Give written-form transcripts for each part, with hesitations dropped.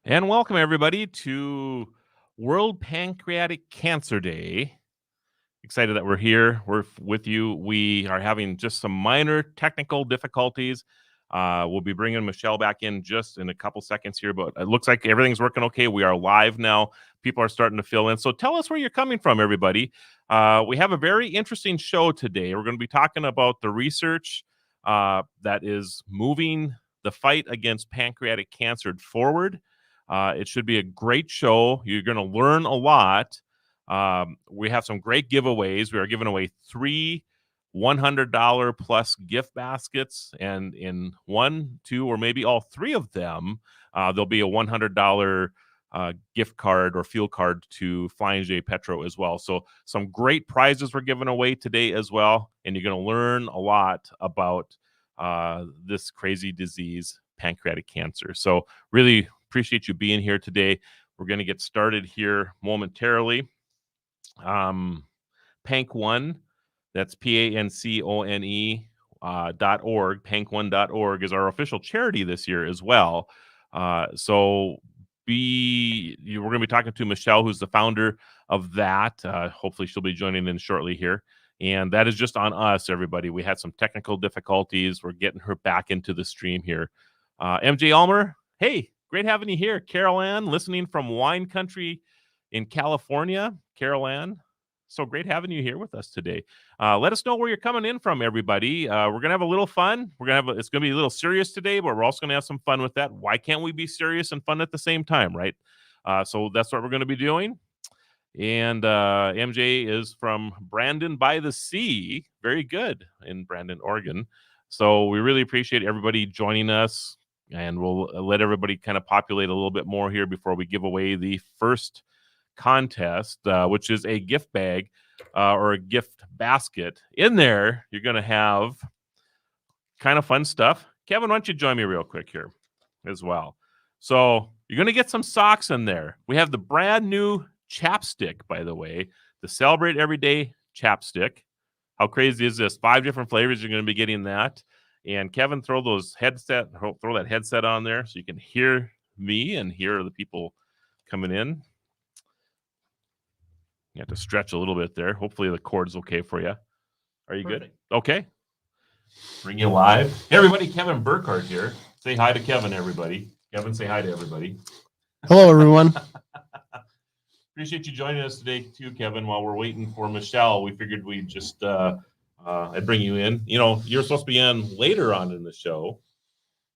And welcome, everybody, to World Pancreatic Cancer Day. Excited that we're here. We're with you. We are having just some minor technical difficulties. We'll be bringing Michelle back in just in a couple seconds here, but it looks like everything's working okay. We are live now. People are starting to fill in. So tell us where you're coming from, everybody. We have a very interesting show today. We're going to be talking about the research that is moving the fight against pancreatic cancer forward. It should be a great show. You're going to learn a lot. We have some great giveaways. We are giving away 3 $100 plus gift baskets, and in 1, 2, or maybe all 3 of them, there'll be a $100 gift card or fuel card to Flying J Petro as well. So some great prizes we're giving away today as well, and you're going to learn a lot about this crazy disease, pancreatic cancer. So really appreciate you being here today. We're going to get started here momentarily. Panc1, that's PANCONE .org, panc1.org is our official charity this year as well. So we're going to be talking to Michelle, who's the founder of that. Hopefully she'll be joining in shortly here. And that is just on us, everybody. We had some technical difficulties. We're getting her back into the stream here. MJ Ulmer, hey, great having you here. Carol Ann, listening from wine country in California. Carol Ann, so great having you here with us today. Let us know where you're coming in from, everybody. We're going to have a little fun. It's going to be a little serious today, but we're also going to have some fun with that. Why can't we be serious and fun at the same time, right? So that's what we're going to be doing. And MJ is from Brandon by the Sea. Very good, in Brandon, Oregon. So we really appreciate everybody joining us, and we'll let everybody kind of populate a little bit more here before we give away the first contest, which is a gift bag or a gift basket. In there, you're going to have kind of fun stuff. Kevin, why don't you join me real quick here as well? So you're going to get some socks in there. We have the brand new chapstick, by the way, the Celebrate Everyday chapstick. How crazy is this? 5 different flavors. You're going to be getting that. And Kevin, throw that headset on there so you can hear me and hear the people coming in. You have to stretch a little bit there. Hopefully the cord's okay for you. Are you Perfect. Good? Okay. Bring you live. Hey, everybody, Kevin Burkhardt here. Say hi to Kevin, everybody. Kevin, say hi to everybody. Hello, everyone. Appreciate you joining us today, too, Kevin. While we're waiting for Michelle, we figured we'd just I'd bring you in. You know, you're supposed to be on later on in the show,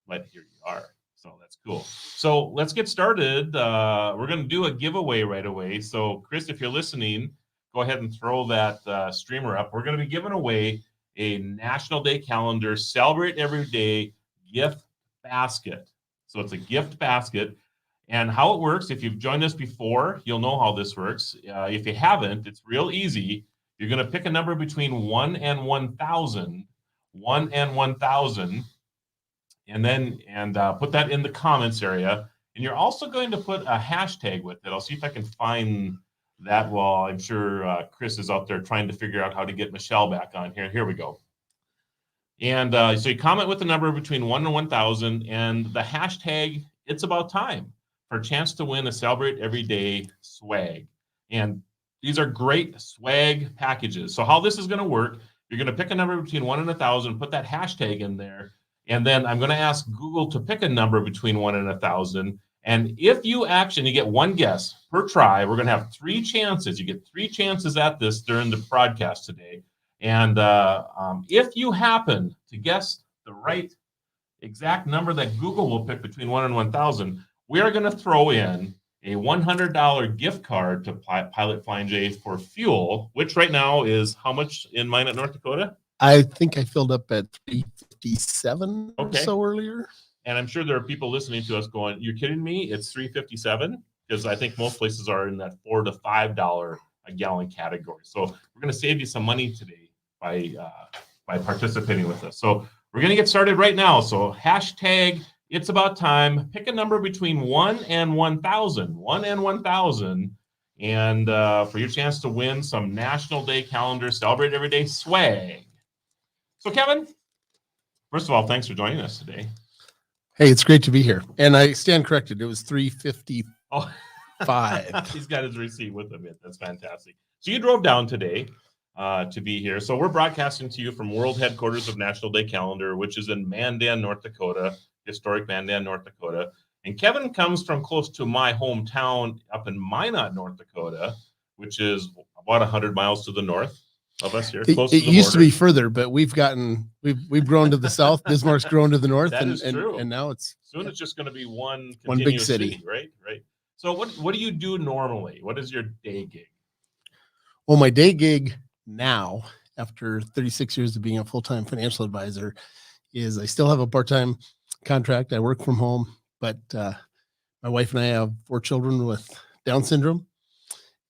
but here you are. So that's cool. So let's get started. We're going to do a giveaway right away. So, Chris, if you're listening, go ahead and throw that streamer up. We're going to be giving away a National Day Calendar Celebrate Every Day gift basket. So it's a gift basket. And how it works, if you've joined us before, you'll know how this works. If you haven't, it's real easy. You're going to pick a number between 1 and 1,000. 1 and 1,000. And then put that in the comments area. And you're also going to put a hashtag with it. I'll see if I can find that while I'm sure Chris is out there trying to figure out how to get Michelle back on here. Here we go. And so you comment with the number between 1 and 1,000 and the hashtag, it's about time, for a chance to win a Celebrate Everyday swag. And these are great swag packages. So how this is going to work, you're going to pick a number between 1 and 1,000, put that hashtag in there. And then I'm going to ask Google to pick a number between 1 and 1,000. And if you get one guess per try, we're going to have 3 chances. You get 3 chances at this during the broadcast today. And if you happen to guess the right exact number that Google will pick between 1 and 1,000, we are going to throw in a $100 gift card to Pilot Flying J for fuel, which right now is how much in Minot, North Dakota? I think I filled up at 357 or so earlier. And I'm sure there are people listening to us going, "You're kidding me? It's $3.57?" Because I think most places are in that $4 to $5 a gallon category. So we're going to save you some money today by participating with us. So we're going to get started right now. So hashtag it's about time. Pick a number between 1 and 1,000. 1 and 1,000. And for your chance to win some National Day Calendar Celebrate Everyday swag. So, Kevin, first of all, thanks for joining us today. Hey, it's great to be here. And I stand corrected. It was 3:55. Oh, he's got his receipt with him. That's fantastic. So you drove down today to be here. So we're broadcasting to you from world headquarters of National Day Calendar, which is in Mandan, North Dakota, historic Mandan, North Dakota. And Kevin comes from close to my hometown up in Minot, North Dakota, which is about 100 miles to the north of us here. Close It to the used to border. be further, but we've grown to the south. Bismarck's grown to the north, That is and true. and now it's soon it's just going to be one big city. right? So what do you do normally? What is your day gig? Well, my day gig now, after 36 years of being a full-time financial advisor, is I still have a part-time contract. I work from home, but my wife and I have 4 children with Down syndrome,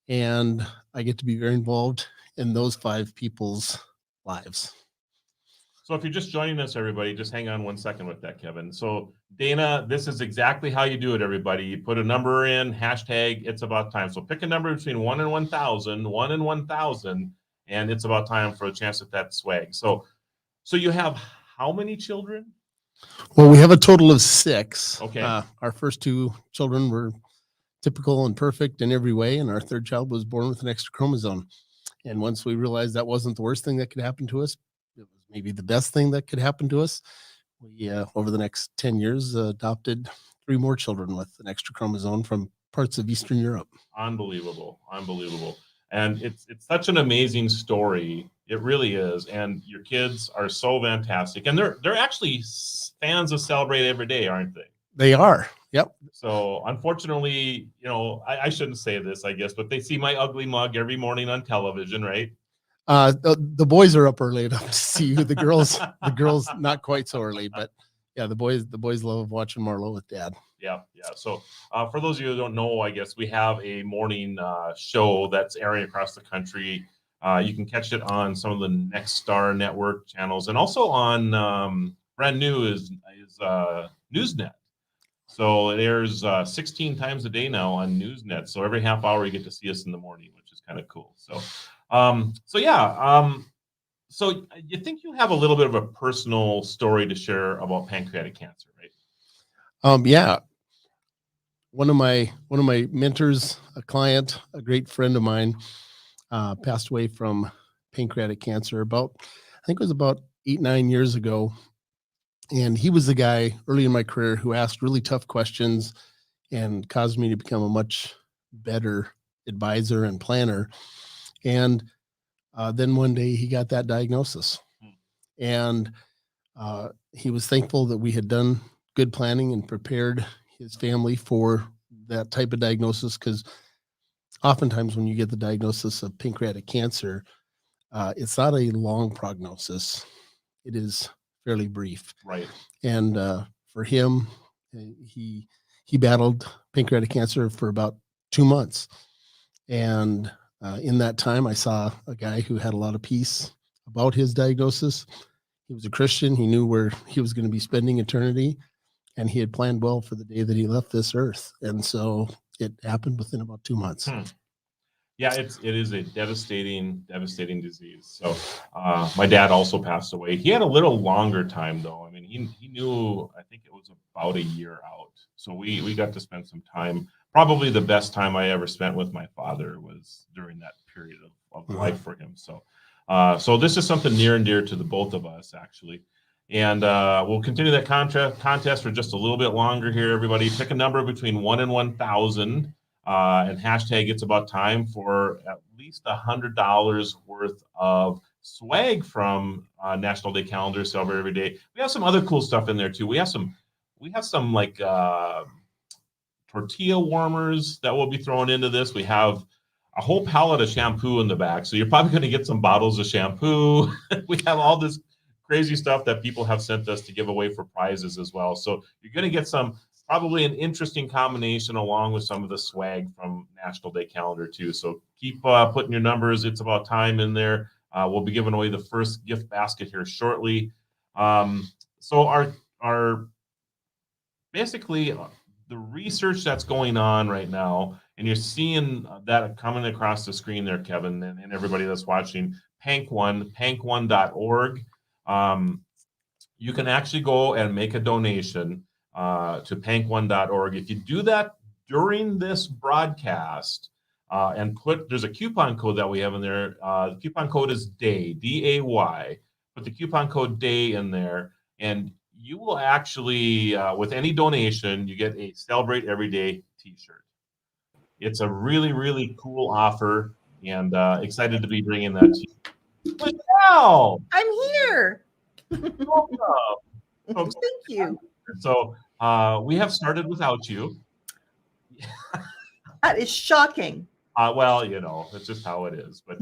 and I get to be very involved in those 5 people's lives. So if you're just joining us, everybody, just hang on 1 second with that, Kevin. So Dana, this is exactly how you do it, everybody. You put a number in, hashtag it's about time. So pick a number between 1 and 1,000, 1 and 1,000, and it's about time for a chance at that swag. So you have how many children? Well, we have a total of 6. Okay. Our first 2 children were typical and perfect in every way, and our 3rd child was born with an extra chromosome. And once we realized that wasn't the worst thing that could happen to us, it was maybe the best thing that could happen to us. We, over the next 10 years, adopted 3 more children with an extra chromosome from parts of Eastern Europe. Unbelievable. And it's such an amazing story. It really is. And your kids are so fantastic. And they're actually fans of Celebrate Every Day, aren't they? They are. Yep. So unfortunately, I shouldn't say this, I guess, but they see my ugly mug every morning on television, right? The boys are up early enough to see you. The girls not quite so early, but yeah, the boys love watching Marlo with Dad. Yeah. So for those of you who don't know, I guess we have a morning show that's airing across the country. You can catch it on some of the Next Star Network channels, and also on brand new is Newsnet. So it airs 16 times a day now on Newsnet. So every half hour you get to see us in the morning, which is kind of cool. So so you think you have a little bit of a personal story to share about pancreatic cancer, right? Yeah. One of my mentors, a client, a great friend of mine, passed away from pancreatic cancer I think it was about 8-9 years ago. And he was the guy early in my career who asked really tough questions and caused me to become a much better advisor and planner. And then one day he got that diagnosis. And he was thankful that we had done good planning and prepared his family for that type of diagnosis, because oftentimes when you get the diagnosis of pancreatic cancer, it's not a long prognosis. It is fairly brief. Right. And for him, he battled pancreatic cancer for about 2 months. And in that time, I saw a guy who had a lot of peace about his diagnosis. He was a Christian. He knew where he was going to be spending eternity, and he had planned well for the day that he left this earth. And so it happened within about 2 months. Yeah, it is a devastating disease. So my dad also passed away. He had a little longer time, though. I mean, he knew, I think it was about a year out. So we got to spend some time. Probably the best time I ever spent with my father was during that period of life for him. So so this is something near and dear to the both of us, actually. And we'll continue that contest for just a little bit longer here, everybody. Pick a number between 1 and 1,000. And hashtag it's about time for at least $100 worth of swag from National Day Calendar, Celebrate Every Day. We have some other cool stuff in there too. We have some like tortilla warmers that we'll be throwing into this. We have a whole pallet of shampoo in the back, so you're probably going to get some bottles of shampoo. We have all this crazy stuff that people have sent us to give away for prizes as well. So you're going to get probably an interesting combination along with some of the swag from National Day Calendar too. So keep putting your numbers. It's about time in there. We'll be giving away the first gift basket here shortly. So our basically the research that's going on right now, and you're seeing that coming across the screen there, Kevin, and everybody that's watching, pank1.org. You can actually go and make a donation to pank1.org. If you do that during this broadcast and there's a coupon code that we have in there. The coupon code is DAY, D-A-Y. Put the coupon code DAY in there, and you will actually, with any donation, you get a Celebrate Everyday t-shirt. It's a really, really cool offer, and excited to be bringing that to you. Michelle! I'm here. Welcome. Thank you. So we have started without you. That is shocking. Well, it's just how it is. But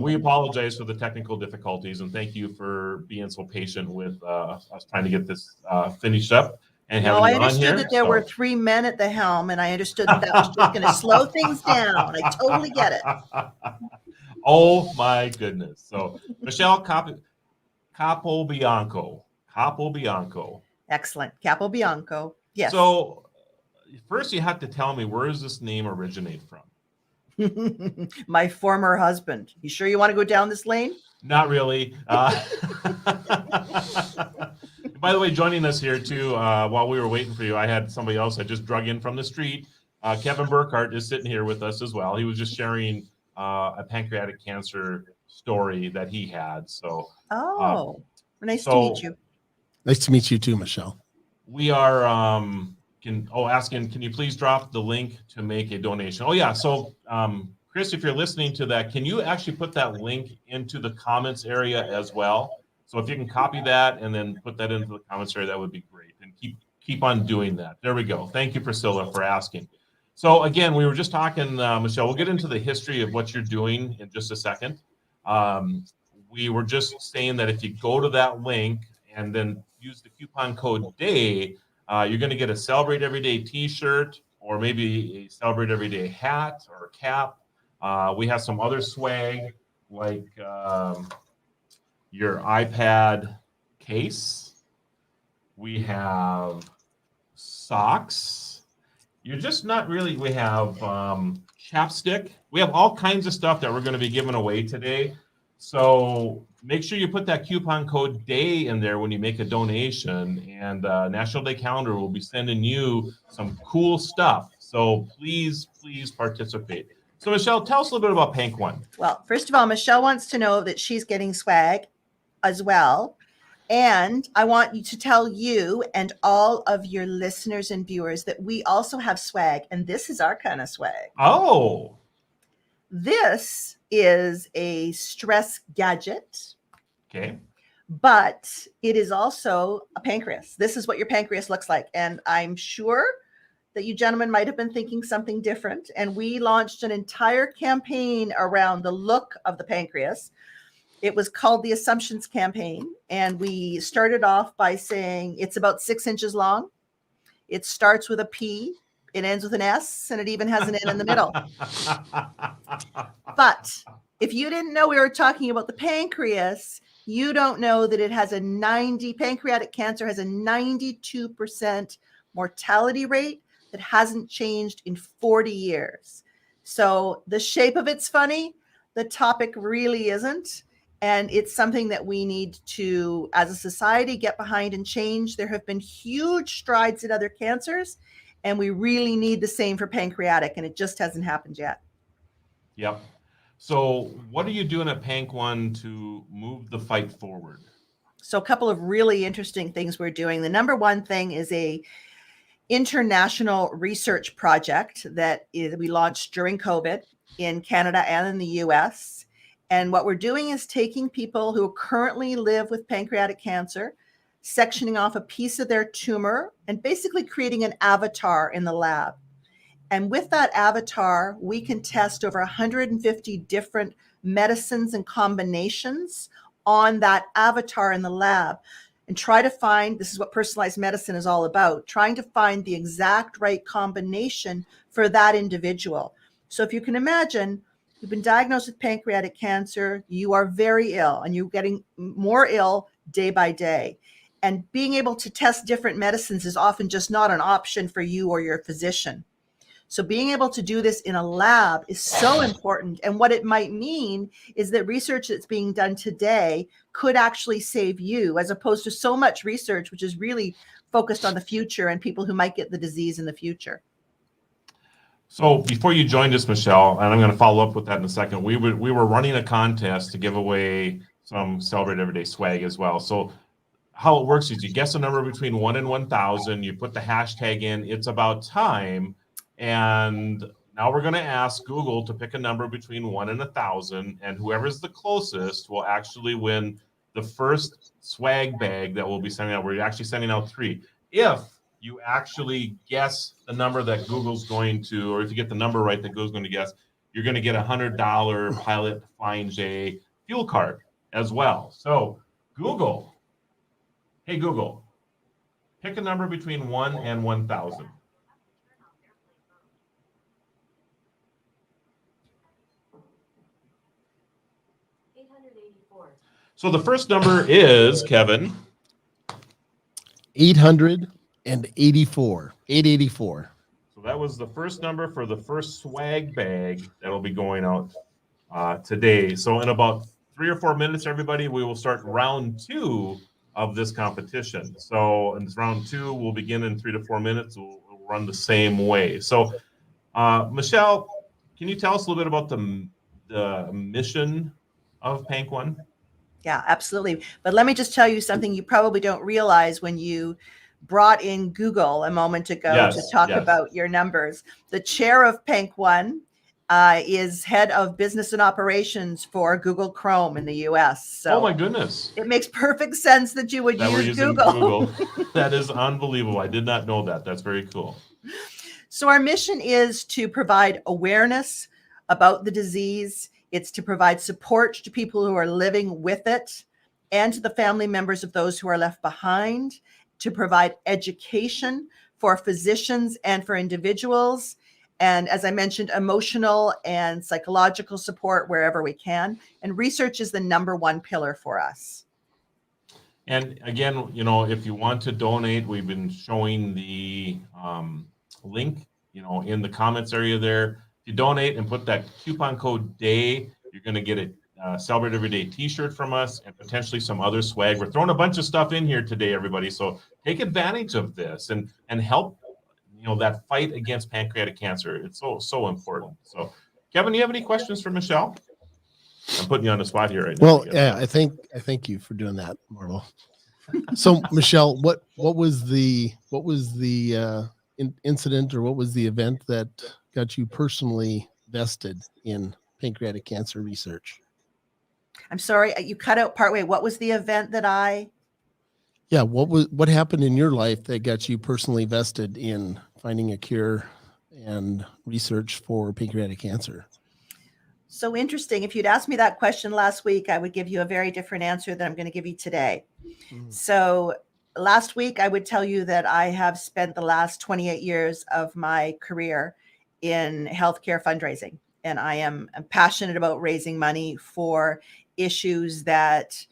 we apologize for the technical difficulties, and thank you for being so patient with us trying to get this finished up and having I you on understood here. that there were 3 men at the helm, and I understood that was just going to slow things down. I totally get it. Oh my goodness! So Michelle Capobianco. Excellent. Capobianco. Yes. So first, you have to tell me, where does this name originate from? My former husband. You sure you want to go down this lane? Not really. By the way, joining us here too, while we were waiting for you, I had somebody else I just drug in from the street. Kevin Burkhart is sitting here with us as well. He was just sharing a pancreatic cancer story that he had. So, nice to meet you. Nice to meet you too, Michelle. We are asking, can you please drop the link to make a donation? Oh yeah. So Chris, if you're listening to that, can you actually put that link into the comments area as well? So if you can copy that and then put that into the comments area, that would be great. And keep on doing that. There we go. Thank you, Priscilla, for asking. So again, we were just talking, Michelle, we'll get into the history of what you're doing in just a second. We were just saying that if you go to that link and then use the coupon code DAY, you're going to get a Celebrate Everyday t-shirt, or maybe a Celebrate Everyday hat or cap. We have some other swag, like your iPad case. We have socks. You're just not really, we have chapstick. We have all kinds of stuff that we're going to be giving away today. So make sure you put that coupon code DAY in there when you make a donation, and National Day Calendar will be sending you some cool stuff. So please participate. So Michelle, tell us a little bit about Pank One. Well, first of all, Michelle wants to know that she's getting swag as well. And I want you to tell you and all of your listeners and viewers that we also have swag, and this is our kind of swag. Oh. This is a stress gadget. Okay. But it is also a pancreas. This is what your pancreas looks like. And I'm sure that you gentlemen might have been thinking something different. And we launched an entire campaign around the look of the pancreas. It was called the Assumptions Campaign. And we started off by saying it's about 6 inches long. It starts with a P. It ends with an S, and it even has an N in the middle. But if you didn't know we were talking about the pancreas, you don't know that it has pancreatic cancer has a 92% mortality rate that hasn't changed in 40 years. So the shape of it's funny. The topic really isn't. And it's something that we need to, as a society, get behind and change. There have been huge strides in other cancers, and we really need the same for pancreatic, and it just hasn't happened yet. Yep. So what are you doing at Pank One to move the fight forward? So a couple of really interesting things we're doing. The number one thing is a international research project that we launched during COVID in Canada and in the US. And what we're doing is taking people who currently live with pancreatic cancer, sectioning off a piece of their tumor, and basically creating an avatar in the lab. And with that avatar, we can test over 150 different medicines and combinations on that avatar in the lab and try to find, this is what personalized medicine is all about, trying to find the exact right combination for that individual. So if you can imagine, you've been diagnosed with pancreatic cancer, you are very ill, and you're getting more ill day by day. And being able to test different medicines is often just not an option for you or your physician. So being able to do this in a lab is so important. And what it might mean is that research that's being done today could actually save you, as opposed to so much research, which is really focused on the future and people who might get the disease in the future. So before you joined us, Michelle, and I'm going to follow up with that in a second, we were running a contest to give away some Celebrate Everyday swag as well. So how it works is you guess a number between 1 and 1,000. You put the hashtag in, it's about time. And now we're going to ask Google to pick a number between 1 and 1,000. And whoever's the closest will actually win the first swag bag that we'll be sending out. We're actually sending out 3. If you actually guess the number that Google's going to, or if you get the number right that Google's going to guess, you're going to get a $100 Pilot Flying J fuel card as well. So Google, hey Google, pick a number between 1 and 1,000. So the first number is, Kevin, 884. 884. So that was the first number for the first swag bag that'll be going out today. So in about 3 or 4 minutes, everybody, we will start round 2 of this competition. So in round 2, we'll begin in 3 to 4 minutes. We'll run the same way. So Michelle, can you tell us a little bit about the mission of Pank One? Yeah, absolutely. But let me just tell you something you probably don't realize when you brought in Google a moment ago to talk about your numbers. The chair of Pank One is head of business and operations for Google Chrome in the US. So oh my goodness. It makes perfect sense that you would use Google. That is unbelievable. I did not know that. That's very cool. So our mission is to provide awareness about the disease. It's to provide support to people who are living with it and to the family members of those who are left behind, to provide education for physicians and for individuals. And as I mentioned, emotional and psychological support wherever we can. And research is the number 1 pillar for us. And again, you know, if you want to donate, we've been showing the link, you know, in the comments area there. If you donate and put that coupon code DAY, you're going to get a Celebrate Everyday t-shirt from us and potentially some other swag. We're throwing a bunch of stuff in here today, everybody. So take advantage of this and help, you know, that fight against pancreatic cancer. It's so important. So Kevin, do you have any questions for Michelle? I'm putting you on the spot here right now. Well, yeah, I thank you for doing that, Marvel. So Michelle, what was the incident, or what was the event that got you personally vested in pancreatic cancer research? I'm sorry, you cut out partway. What was the event that Yeah, what happened in your life that got you personally vested in finding a cure and research for pancreatic cancer? So interesting. If you'd asked me that question last week, I would give you a very different answer than I'm going to give you today. So last week, I would tell you that I have spent the last 28 years of my career in healthcare fundraising. And I am passionate about raising money for issues that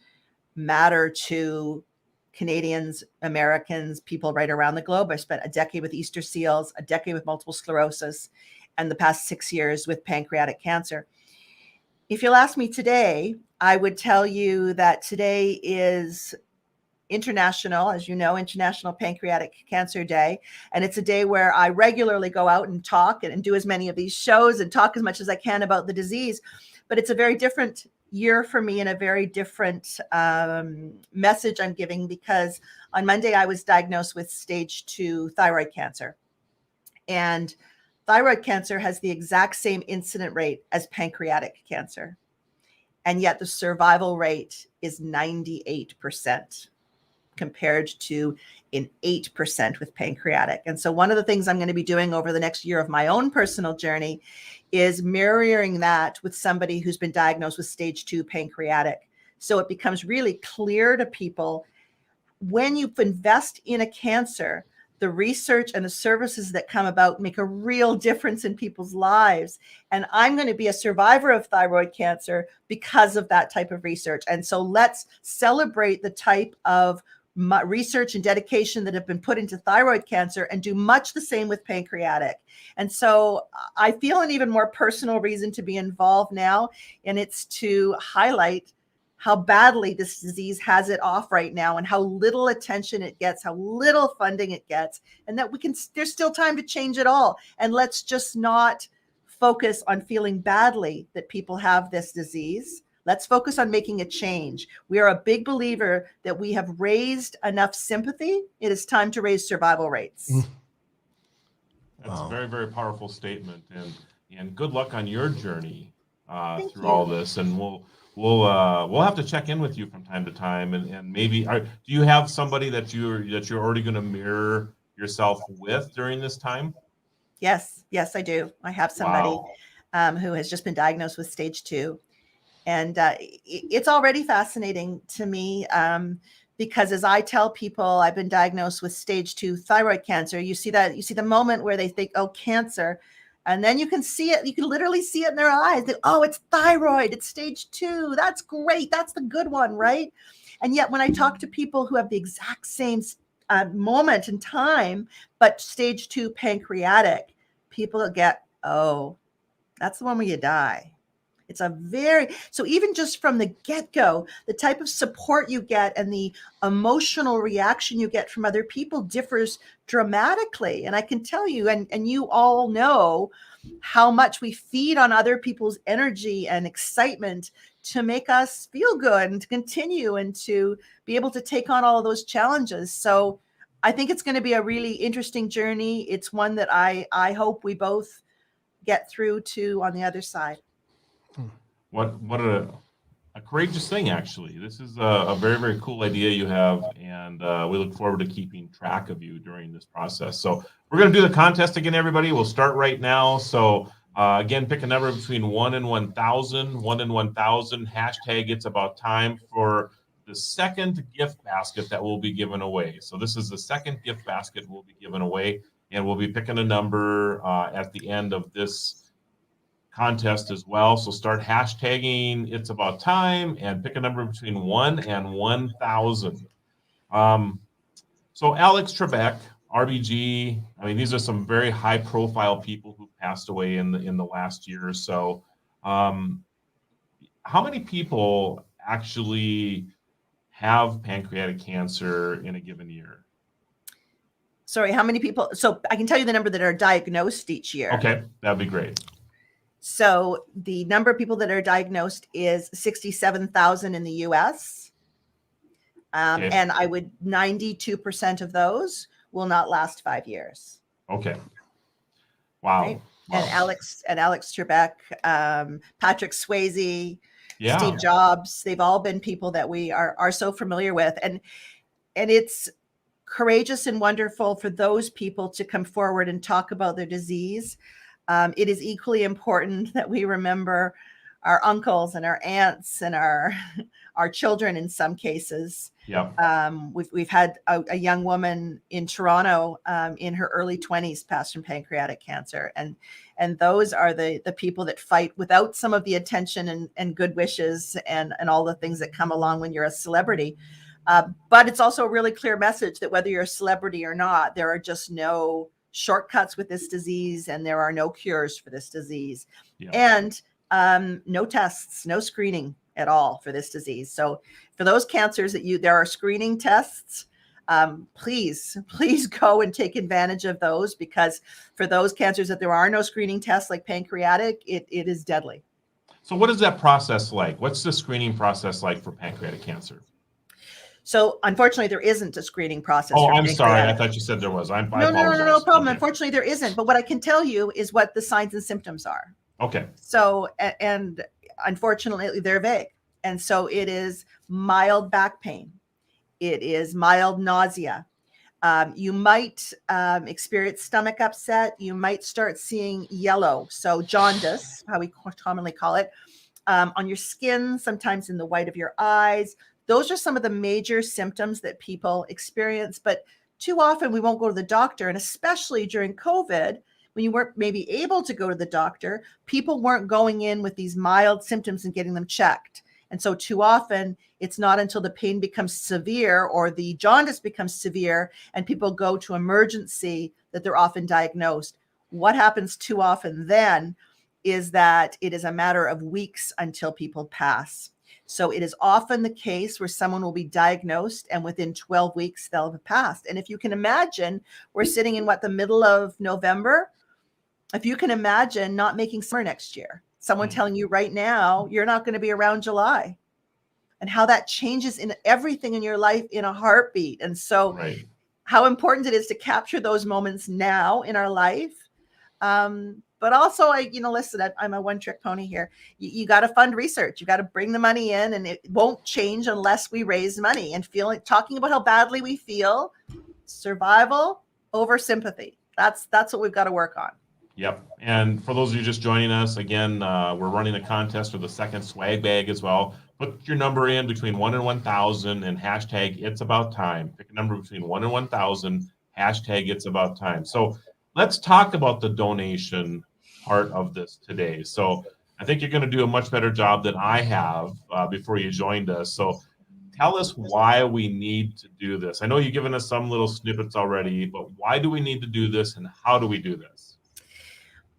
matter to Canadians, Americans, people right around the globe. I spent a decade with Easter seals, a decade with multiple sclerosis, and the past 6 years with pancreatic cancer. If you'll ask me today, I would tell you that today is international, as you know, International Pancreatic Cancer Day. And it's a day where I regularly go out and talk and do as many of these shows and talk as much as I can about the disease. But it's a very different year for me and a very different message I'm giving, because on Monday I was diagnosed with stage 2 thyroid cancer. And thyroid cancer has the exact same incident rate as pancreatic cancer. And yet the survival rate is 98% compared to an 8% with pancreatic. And so one of the things I'm going to be doing over the next year of my own personal journey is mirroring that with somebody who's been diagnosed with stage 2 pancreatic. So it becomes really clear to people, when you invest in a cancer, the research and the services that come about make a real difference in people's lives. And I'm going to be a survivor of thyroid cancer because of that type of research. And so let's celebrate the type of research and dedication that have been put into thyroid cancer and do much the same with pancreatic. And so I feel an even more personal reason to be involved now, and it's to highlight how badly this disease has it off right now and how little attention it gets, how little funding it gets, and that there's still time to change it all. And let's just not focus on feeling badly that people have this disease. Let's focus on making a change. We are a big believer that we have raised enough sympathy. It is time to raise survival rates. That's a very, very powerful statement, and good luck on your journey through you. all this. And we'll have to check in with you from time to time, and maybe do you have somebody that you're already going to mirror yourself with during this time? Yes, I do. I have somebody Wow. who has just been diagnosed with stage 2. And it's already fascinating to me because as I tell people I've been diagnosed with stage 2 thyroid cancer, you see the moment where they think, oh, cancer. And then you can see it. You can literally see it in their eyes. Oh, it's thyroid. It's stage 2. That's great. That's the good one, right? And yet when I talk to people who have the exact same moment in time, but stage 2 pancreatic, people get, oh, that's the one where you die. It's so even just from the get-go, the type of support you get and the emotional reaction you get from other people differs dramatically. And I can tell you, and you all know how much we feed on other people's energy and excitement to make us feel good and to continue and to be able to take on all of those challenges. So I think it's going to be a really interesting journey. It's one that I hope we both get through to on the other side. What a courageous thing, actually. This is a very, very cool idea you have, and we look forward to keeping track of you during this process. So we're going to do the contest again, everybody. We'll start right now. So again, pick a number between 1 and 1,000. 1 and 1,000. Hashtag it's about time for the second gift basket that will be given away. So this is the second gift basket we'll be giving away, and we'll be picking a number at the end of this contest as well. So start hashtagging it's about time and pick a number between 1 and 1,000. So Alex Trebek, RBG, I mean, these are some very high profile people who passed away in the last year or so. How many people actually have pancreatic cancer in a given year? Sorry, how many people? So I can tell you the number that are diagnosed each year. Okay, that'd be great. So the number of people that are diagnosed is 67,000 in the US. Okay. And 92% of those will not last 5 years. Okay. Wow. Right? Wow. And Alex Trebek, Patrick Swayze, Yeah. Steve Jobs, they've all been people that we are so familiar with. And it's courageous and wonderful for those people to come forward and talk about their disease. It is equally important that we remember our uncles and our aunts and our children in some cases. Yeah. We've had a young woman in Toronto in her early 20s pass from pancreatic cancer, and those are the people that fight without some of the attention and good wishes and all the things that come along when you're a celebrity. But it's also a really clear message that whether you're a celebrity or not, there are just no shortcuts with this disease, and there are no cures for this disease. Yeah. And no tests, no screening at all for this disease. So for those cancers there are screening tests, please go and take advantage of those, because for those cancers that there are no screening tests like pancreatic, it is deadly. So what is that process like? What's the screening process like for pancreatic cancer? So unfortunately, there isn't a screening process. Oh, I'm sorry. I thought you said there was. I apologize. No problem. Okay. Unfortunately, there isn't. But what I can tell you is what the signs and symptoms are. Okay. So, and unfortunately, they're vague. And so it is mild back pain. It is mild nausea. You might experience stomach upset. You might start seeing yellow. So jaundice, how we commonly call it, on your skin, sometimes in the white of your eyes. Those are some of the major symptoms that people experience. But too often we won't go to the doctor. And especially during COVID, when you weren't maybe able to go to the doctor, people weren't going in with these mild symptoms and getting them checked. And so too often it's not until the pain becomes severe or the jaundice becomes severe and people go to emergency that they're often diagnosed. What happens too often then is that it is a matter of weeks until people pass. So it is often the case where someone will be diagnosed and within 12 weeks they'll have passed. And if you can imagine, we're sitting in the middle of November. If you can imagine not making summer next year, someone telling you right now, you're not going to be around July, and how that changes in everything in your life in a heartbeat. And so how important it is to capture those moments now in our life. But also, listen, I'm a one-trick pony here. You got to fund research. You got to bring the money in, and it won't change unless we raise money. And talking about how badly we feel, survival over sympathy. That's what we've got to work on. Yep. And for those of you just joining us, again, we're running a contest for the second swag bag as well. Put your number in between 1 and 1,000 and hashtag it's about time. Pick a number between 1 and 1,000, hashtag it's about time. So let's talk about the donation part of this today. So I think you're going to do a much better job than I have before you joined us. So tell us why we need to do this. I know you've given us some little snippets already, but why do we need to do this and how do we do this?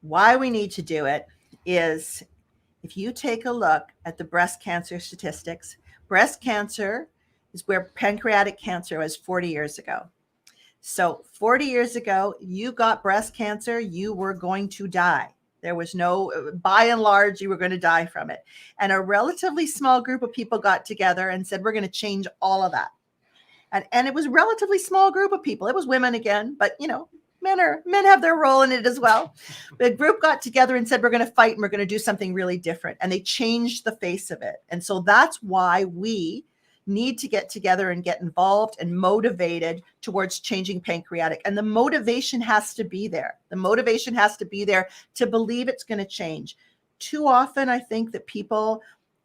Why we need to do it is, if you take a look at the breast cancer statistics, breast cancer is where pancreatic cancer was 40 years ago. So 40 years ago, you got breast cancer, you were going to die. There was by and large, you were going to die from it. And a relatively small group of people got together and said, we're going to change all of that. And it was a relatively small group of people. It was women again, but men have their role in it as well. The group got together and said, we're going to fight and we're going to do something really different. And they changed the face of it. And so that's why we need to get together and get involved and motivated towards changing pancreatic. And the motivation has to be there. The motivation has to be there to believe it's going to change. Too often, I think that people,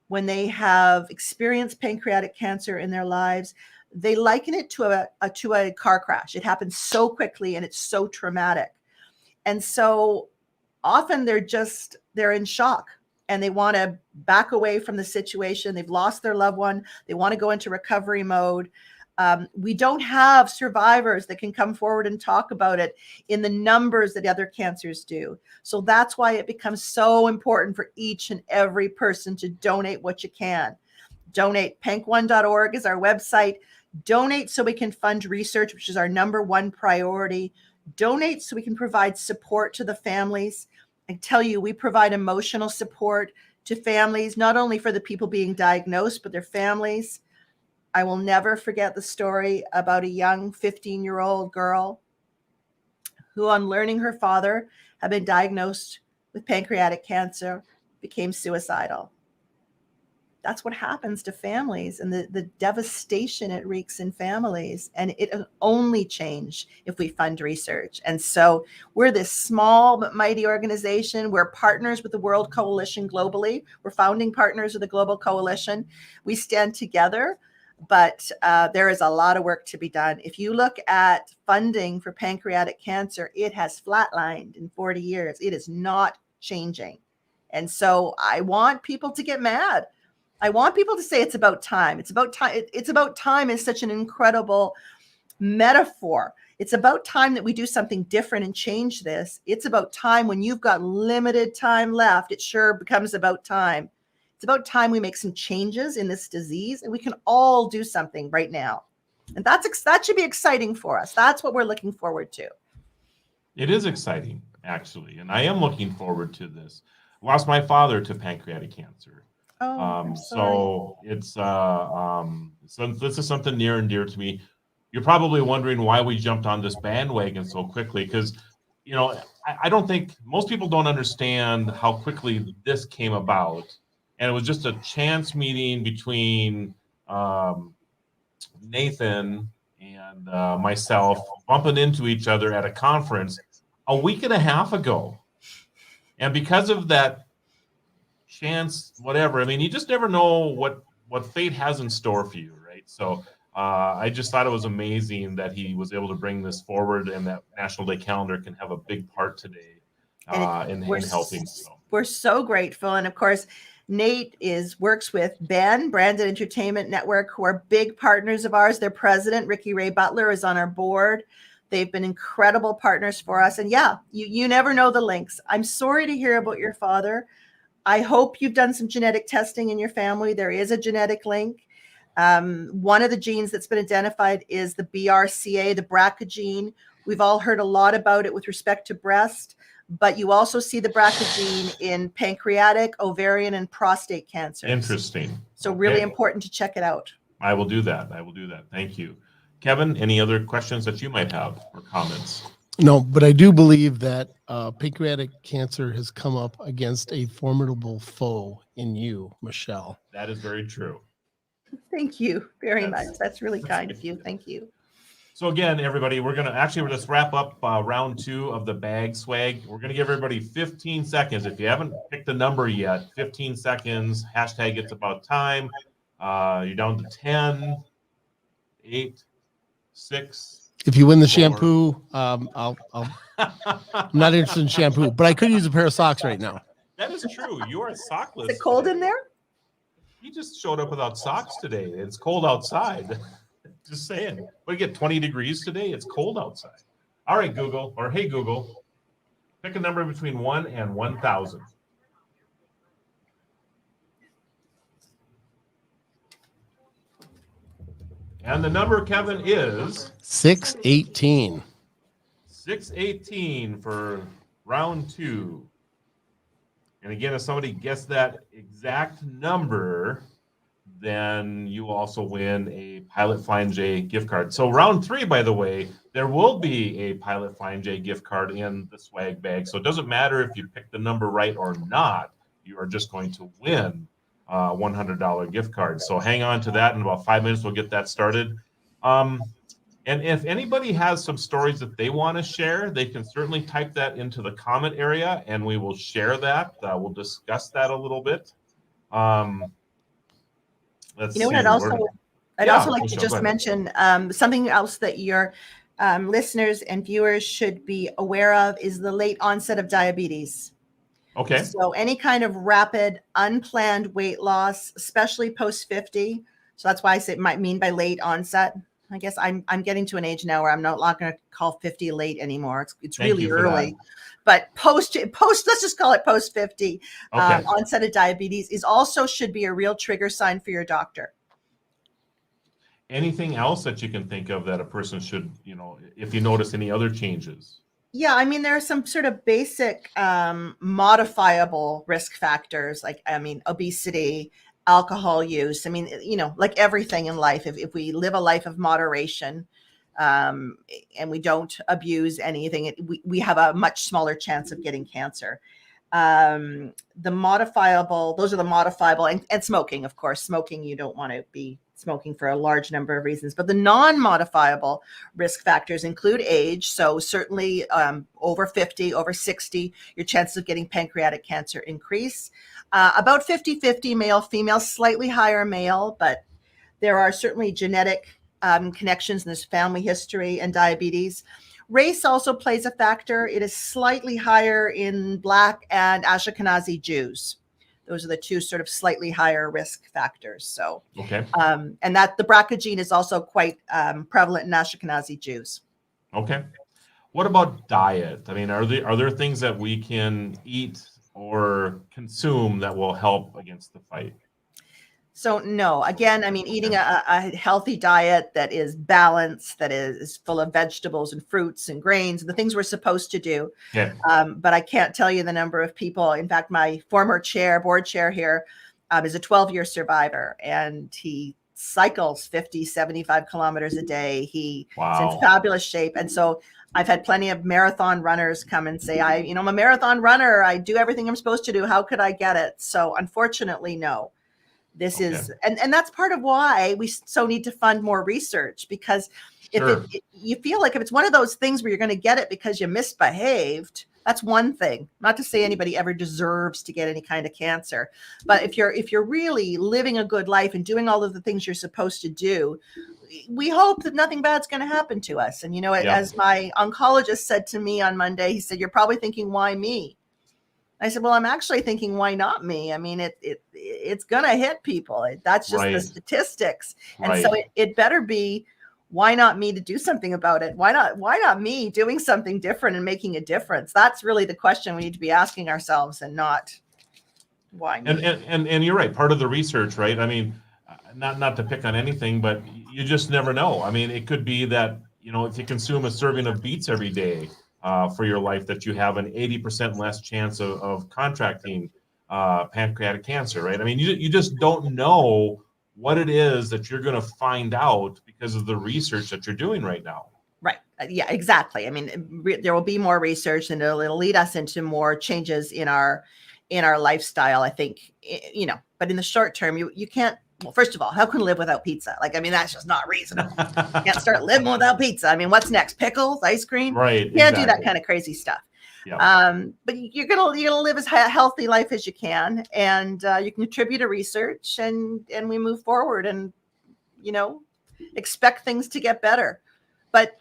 when they have experienced pancreatic cancer in their lives, they liken it to a car crash. It happens so quickly and it's so traumatic. And so often they're in shock and they want to back away from the situation. They've lost their loved one. They want to go into recovery mode. We don't have survivors that can come forward and talk about it in the numbers that other cancers do. So that's why it becomes so important for each and every person to donate what you can. Donate. Pank1.org is our website. Donate so we can fund research, which is our number one priority. Donate so we can provide support to the families. I tell you, we provide emotional support to families, not only for the people being diagnosed, but their families. I will never forget the story about a young 15-year-old girl who, on learning her father had been diagnosed with pancreatic cancer, became suicidal. That's what happens to families and the devastation it wreaks in families. And it will only change if we fund research. And so we're this small but mighty organization. We're partners with the World Coalition globally. We're founding partners of the Global Coalition. We stand together, but there is a lot of work to be done. If you look at funding for pancreatic cancer, it has flatlined in 40 years. It is not changing. And so I want people to get mad. I want people to say it's about time. It's about time. It's about time is such an incredible metaphor. It's about time that we do something different and change this. It's about time. When you've got limited time left, it sure becomes about time. It's about time we make some changes in this disease, and we can all do something right now. And that should be exciting for us. That's what we're looking forward to. It is exciting, actually, and I am looking forward to this. I lost my father to pancreatic cancer. Oh, I'm so it's so this is something near and dear to me. You're probably wondering why we jumped on this bandwagon so quickly, because I don't think most people don't understand how quickly this came about, and it was just a chance meeting between Nathan and myself bumping into each other at a conference a week and a half ago, and because of that chance, whatever. I mean, you just never know what fate has in store for you, right? So I just thought it was amazing that he was able to bring this forward, and that National Day Calendar can have a big part today in helping. So we're so grateful, and of course, Nate works with Ben, Branded Entertainment Network, who are big partners of ours. Their president, Ricky Ray Butler, is on our board. They've been incredible partners for us. And yeah, you never know the links. I'm sorry to hear about your father. I hope you've done some genetic testing in your family. There is a genetic link. One of the genes that's been identified is the BRCA, the BRCA gene. We've all heard a lot about it with respect to breast, but you also see the BRCA gene in pancreatic, ovarian, and prostate cancers. Interesting. So really important to check it out. I will do that. Thank you. Kevin, any other questions that you might have or comments? No, but I do believe that pancreatic cancer has come up against a formidable foe in you, Michelle. That is very true. Thank you very much. That's really kind of you. Thank you. So again, everybody, we're just wrap up round 2 of the bag swag. We're going to give everybody 15 seconds. If you haven't picked a number yet, 15 seconds, hashtag it's about time. You're down to 10, 8, 6. If you win the 4. shampoo, I'm not interested in shampoo, but I could use a pair of socks right now. That is true. You are sockless. Is it cold in there? You just showed up without socks today. It's cold outside. Just saying. We get 20 degrees today. It's cold outside. All right, Google, or hey, Google, pick a number between 1 and 1,000. And the number, Kevin, is 618. 618 for round 2. And again, if somebody guessed that exact number, then you also win a Pilot Flying J gift card. So round 3, by the way, there will be a Pilot Flying J gift card in the swag bag. So it doesn't matter if you pick the number right or not. You are just going to win a $100 gift card. So hang on to that. In about 5 minutes, we'll get that started. And if anybody has some stories that they want to share, they can certainly type that into the comment area, and we will share that. We'll discuss that a little bit. Let's see. I'd also like to just mention something else that your listeners and viewers should be aware of is the late onset of diabetes. Okay. So any kind of rapid, unplanned weight loss, especially post 50. So that's why I say might mean by late onset. I guess I'm getting to an age now where I'm not going to call 50 late anymore. It's really early. But post, let's just call it post 50 onset of diabetes should be a real trigger sign for your doctor. Anything else that you can think of that a person should, if you notice any other changes? Yeah, I mean, there are some sort of basic modifiable risk factors, like, obesity, alcohol use. I mean, like everything in life, if we live a life of moderation, and we don't abuse anything, we have a much smaller chance of getting cancer. Those are the modifiable, and smoking, of course. Smoking, you don't want to be smoking for a large number of reasons, but the non-modifiable risk factors include age. So certainly over 50, over 60, your chances of getting pancreatic cancer increase. About 50-50 male, female, slightly higher male, but there are certainly genetic connections in this family history and diabetes. Race also plays a factor. It is slightly higher in Black and Ashkenazi Jews. Those are the two sort of slightly higher risk factors. So, okay. And that the BRCA gene is also quite prevalent in Ashkenazi Jews. Okay. What about diet? I mean, are there things that we can eat or consume that will help against the fight? So no, again, I mean, eating a healthy diet that is balanced, that is full of vegetables and fruits and grains, the things we're supposed to do. Yeah. But I can't tell you the number of people. In fact, my former board chair here is a 12-year survivor, and he cycles 50, 75 kilometers a day. He's in fabulous shape. And so I've had plenty of marathon runners come and say, I'm a marathon runner. I do everything I'm supposed to do. How could I get it? So unfortunately, no. This is, and that's part of why we so need to fund more research, because if you feel like if it's one of those things where you're going to get it because you misbehaved, that's one thing. Not to say anybody ever deserves to get any kind of cancer, but if you're really living a good life and doing all of the things you're supposed to do, we hope that nothing bad's going to happen to us. And as my oncologist said to me on Monday, he said, "You're probably thinking, why me?" I said, well, I'm actually thinking, why not me? I mean, it's going to hit people. That's just the Right. statistics. And so Right. it better be, why not me to do something about it? Why not me doing something different and making a difference? That's really the question we need to be asking ourselves, and not why me. And you're right. Part of the research, right? I mean, not to pick on anything, but you just never know. I mean, it could be that, if you consume a serving of beets every day for your life, that you have an 80% less chance of contracting pancreatic cancer, right? I mean, you just don't know what it is that you're going to find out because of the research that you're doing right now. Right. Yeah, exactly. I mean, there will be more research, and it'll lead us into more changes in our lifestyle, I think, but in the short term, you can't, well, first of all, how can you live without pizza? Like, I mean, that's just not reasonable. You can't start living without pizza. I mean, what's next? Pickles, ice cream? Right. You can't do that Exactly. kind of crazy stuff. Yeah. But you're gonna live as healthy life as you can, and you can contribute to research, and we move forward, and expect things to get better. But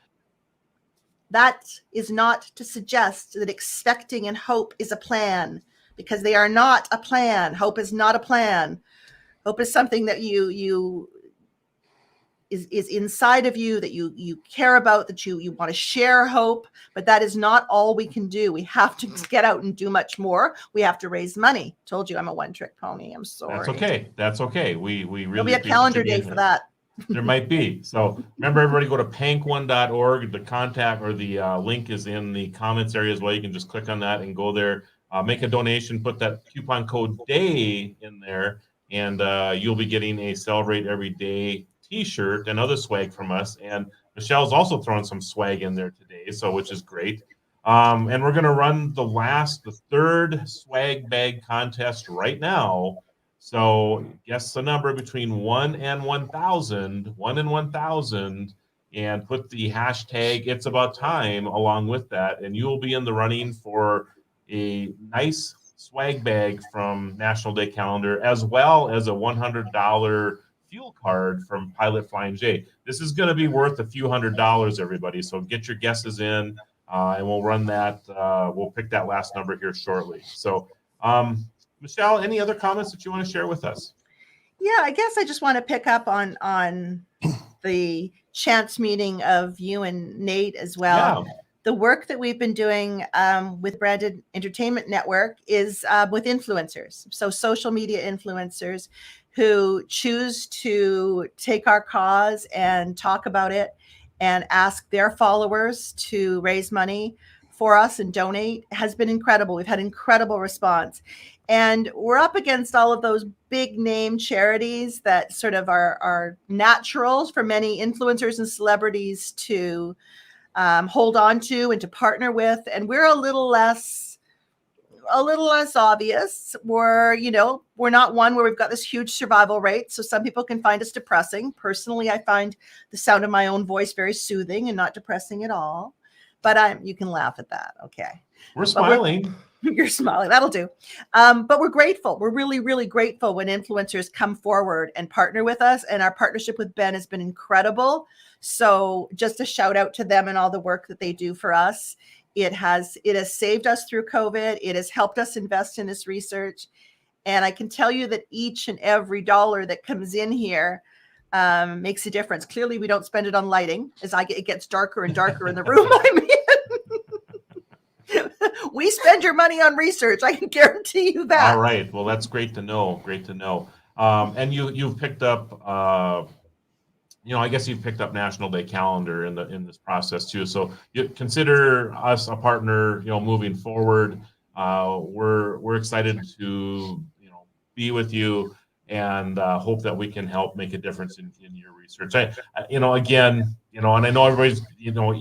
that is not to suggest that expecting and hope is a plan, because they are not a plan. Hope is not a plan. Hope is something that is inside of you, that you care about, that you want to share hope, but that is not all we can do. We have to get out and do much more. We have to raise money. Told you I'm a one-trick pony. I'm sorry. That's okay. That's okay. We really There'll be a appreciate calendar you being day here. for that. There might be. So remember, everybody, go to pank1.org. The contact or the link is in the comments area as well. You can just click on that and go there, make a donation, put that coupon code DAY in there, and you'll be getting a Celebrate Every Day t-shirt and other swag from us. And Michelle's also throwing some swag in there today, so which is great. And we're going to run the third swag bag contest right now. So guess the number between 1 and 1,000, 1 and 1,000, and put the hashtag It's About Time along with that, and you will be in the running for a nice swag bag from National Day Calendar, as well as a $100 fuel card from Pilot Flying J. This is going to be worth a few $100s, everybody. So get your guesses in, and we'll run that. We'll pick that last number here shortly. So, Michelle, any other comments that you want to share with us? Yeah, I guess I just want to pick up on the chance meeting of you and Nate as well. Yeah. The work that we've been doing with Branded Entertainment Network is with influencers. So social media influencers who choose to take our cause and talk about it and ask their followers to raise money for us and donate has been incredible. We've had incredible response. And we're up against all of those big name charities that sort of are naturals for many influencers and celebrities to hold on to and to partner with. And we're a little less obvious. We're not one where we've got this huge survival rate. So some people can find us depressing. Personally, I find the sound of my own voice very soothing and not depressing at all. But you can laugh at that. Okay. We're smiling. You're smiling. That'll do. But we're grateful. We're really, really grateful when influencers come forward and partner with us. And our partnership with Ben has been incredible. So just a shout out to them and all the work that they do for us. It has saved us through COVID. It has helped us invest in this research. And I can tell you that each and every dollar that comes in here makes a difference. Clearly, we don't spend it on lighting as it gets darker and darker in the room I'm in. We spend your money on research. I can guarantee you that. All right. Well, that's great to know. Great to know. And you've picked up, I guess you've picked up National Day Calendar in this process too. So you consider us a partner, moving forward. We're excited to, be with you and hope that we can help make a difference in your research. Again, and I know everybody's,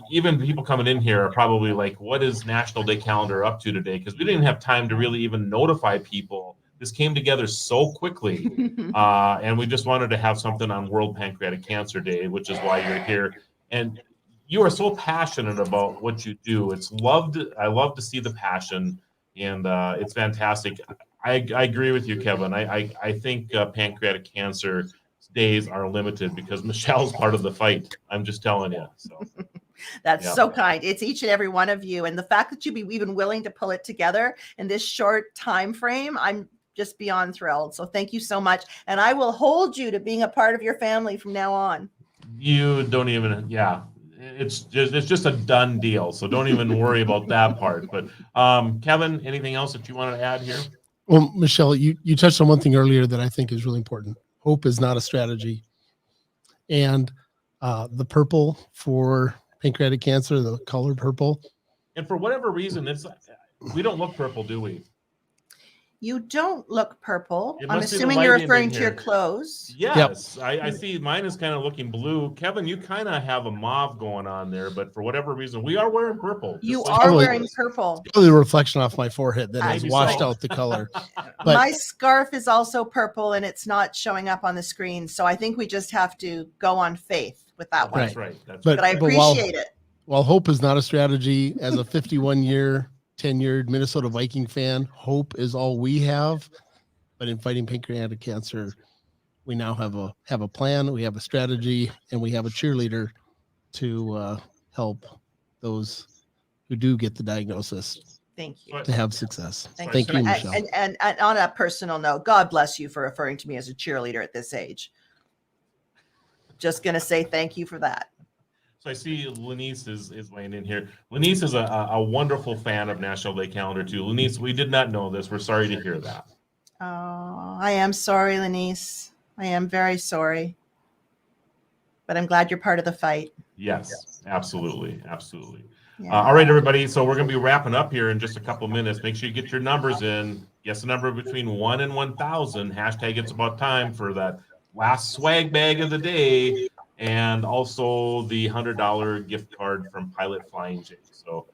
even people coming in here are probably like, what is National Day Calendar up to today? Because we didn't have time to really even notify people. This came together so quickly, and we just wanted to have something on World Pancreatic Cancer Day, which is why you're here. And you are so passionate about what you do. I love to see the passion, and it's fantastic. I agree with you, Kevin. I think pancreatic cancer days are limited because Michelle's part of the fight. I'm just telling you. So That's Yeah. so kind. It's each and every one of you. And the fact that you'd be even willing to pull it together in this short time frame, I'm just beyond thrilled. So thank you so much. And I will hold you to being a part of your family from now on. You don't even, yeah. It's just a done deal. So don't even worry about that part. But Kevin, anything else that you want to add here? Well, Michelle, you touched on one thing earlier that I think is really important. Hope is not a strategy. And the purple for pancreatic cancer, the color purple. And for whatever reason, we don't look purple, do we? You don't look purple. It I'm must be the assuming you're lighting in referring to your here. clothes. Yes, I see mine is kind of looking blue. Kevin, you kind of have a mauve going on there, but for whatever reason, we are wearing purple. You just like are you wearing was. purple. Probably a reflection off my forehead that has Maybe washed so. out the color. But My scarf is also purple and it's not showing up on the screen. So I think we just have to go on faith with that one. That's right. That's But- But I appreciate it. while hope is not a strategy, as a 51-year, tenured Minnesota Viking fan, hope is all we have. But in fighting pancreatic cancer, we now have a plan, we have a strategy, and we have a cheerleader to help those who do get the diagnosis Thank you. to have success. Thank Thank you, And, Michelle. and on a personal note, God bless you for referring to me as a cheerleader at this age. Just going to say thank you for that. So I see Lenice is laying in here. Lenice is a wonderful fan of National Day Calendar too. Lenice, we did not know this. We're sorry to hear that. Oh, I am sorry, Lenice. I am very sorry. But I'm glad you're part of the fight. Yes, absolutely, absolutely. Yeah. All right, everybody. So we're going to be wrapping up here in just a couple minutes. Make sure you get your numbers in. Guess the number between 1 and 1,000. Hashtag it's about time for that last swag bag of the day. And also the $100 gift card from Pilot Flying J. So,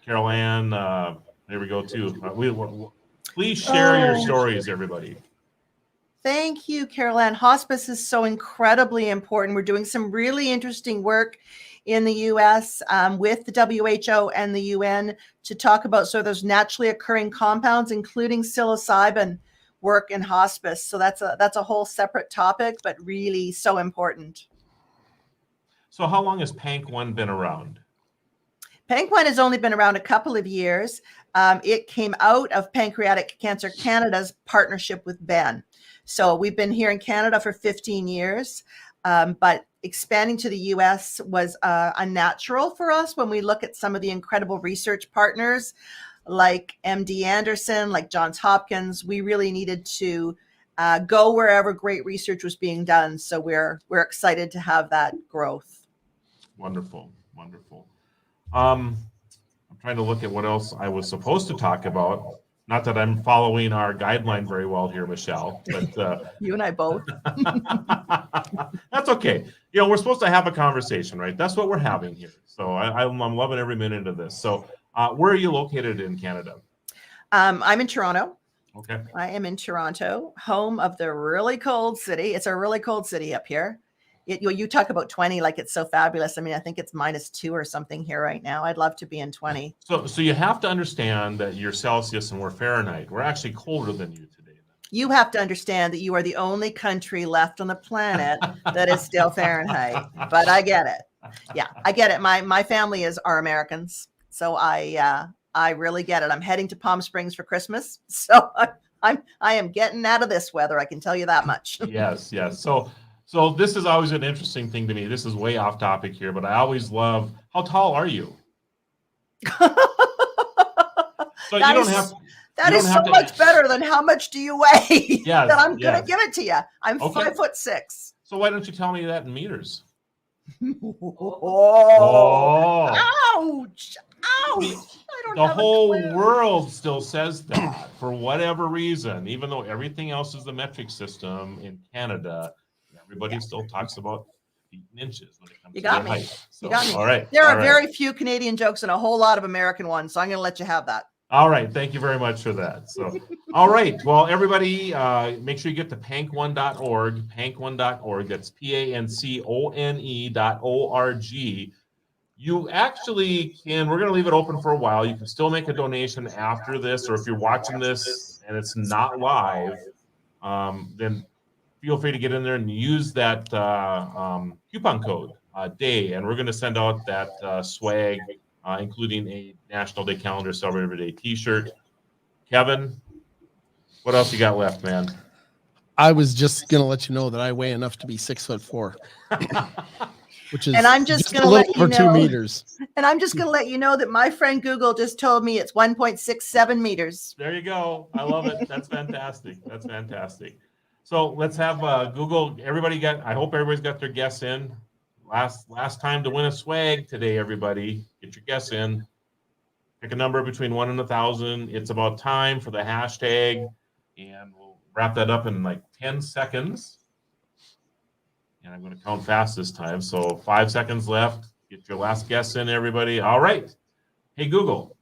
Carol Ann, there we go, too. Please share your stories, everybody. Thank you, Carol Ann. Hospice is so incredibly important. We're doing some really interesting work in the U.S. With the WHO and the UN to talk about sort of those naturally occurring compounds, including psilocybin work in hospice. So that's a whole separate topic, but really so important. So how long has PANC1 been around? PANC1 has only been around a couple of years. It came out of Pancreatic Cancer Canada's partnership with Ben. So we've been here in Canada for 15 years, but expanding to the US was unnatural for us when we look at some of the incredible research partners like MD Anderson, like Johns Hopkins. We really needed to go wherever great research was being done. So we're excited to have that growth. Wonderful, wonderful. I'm trying to look at what else I was supposed to talk about. Not that I'm following our guideline very well here, Michelle, but You and I both. that's okay. You know, we're supposed to have a conversation, right? That's what we're having here. So I'm loving every minute of this. So where are you located in Canada? I'm in Toronto. Okay. I am in Toronto, home of the really cold city. It's a really cold city up here. You talk about 20 like it's so fabulous. I mean, I think it's -2 or something here right now. I'd love to be in 20. So you have to understand that you're Celsius and we're Fahrenheit. We're actually colder than you today. You have to understand that you are the only country left on the planet that is still Fahrenheit. But I get it. Yeah, I get it. My family are Americans, so I really get it. I'm heading to Palm Springs for Christmas, so I am getting out of this weather. I can tell you that much. Yes, yes. So this is always an interesting thing to me. This is way off topic here, but I always love, how tall are you? So That you is- don't have. That You is don't so have to- much better than how much do you weigh? Yes, that I'm gonna yes. give it to you. I'm Okay. 5'6". So why don't you tell me that in meters? Oh, ouch! Ouch! I don't The have whole a clue. world still says that for whatever reason, even though everything else is the metric system in Canada, everybody still talks about feet and inches when it comes You to got their me. height. So, You got me. All right. There all are right. very few Canadian jokes and a whole lot of American ones, so I'm going to let you have that. All right. Thank you very much for that. So, all right. Well, everybody, make sure you get to panc1.org, panc1.org. That's PANCONE.org. You actually can, we're going to leave it open for a while. You can still make a donation after this, or if you're watching this and it's not live, then feel free to get in there and use that coupon code. day, and we're going to send out that swag, including a National Day Calendar Celebrate Every Day T-shirt. Kevin, what else you got left, man? I was just gonna let you know that I weigh enough to be 6'4", which is And I'm just gonna a little let you over 2 know- meters. And I'm just going to let you know that my friend Google just told me it's 1.67 meters. There you go. I love it. That's fantastic. That's fantastic. So let's have Google. I hope everybody's got their guess in. Last time to win a swag today, everybody. Get your guess in. Pick a number between 1 and 1,000. It's about time for the hashtag, and we'll wrap that up in like 10 seconds. And I'm going to count fast this time. So 5 seconds left. Get your last guess in, everybody. All right. Hey, Google,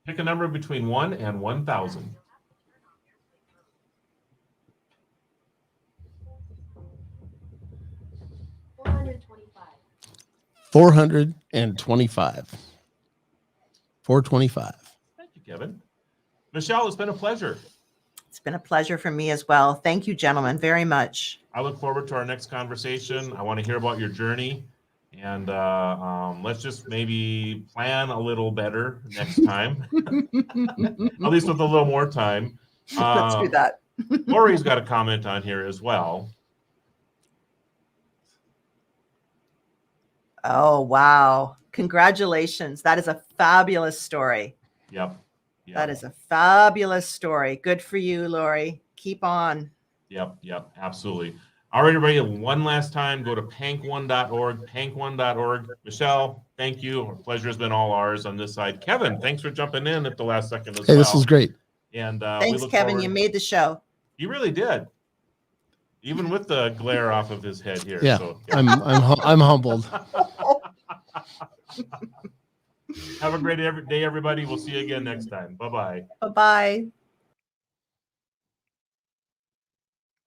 pick a number between 1 and 1,000. $425. 425. Thank you, Kevin. Michelle, it's been a pleasure. It's been a pleasure for me as well. Thank you, gentlemen, very much. I look forward to our next conversation. I want to hear about your journey, and let's just maybe plan a little better next time, at least with a little more time. Let's do that. Lori's got a comment on here as well. Oh, wow. Congratulations. That is a fabulous story. Yep. That is a fabulous story. Good for you, Lori. Keep on. Yep. Absolutely. All right, everybody. One last time, go to pank1.org, pank1.org. Michelle, thank you. Our pleasure has been all ours on this side. Kevin, thanks for jumping in at the last second as well. Hey, this was great. And Thanks, Kevin. You made the show. You really did. Even with the glare off of his head here. Yeah, So, I'm humbled. Have a great day, everybody. We'll see you again next time. Bye-bye. Bye-bye.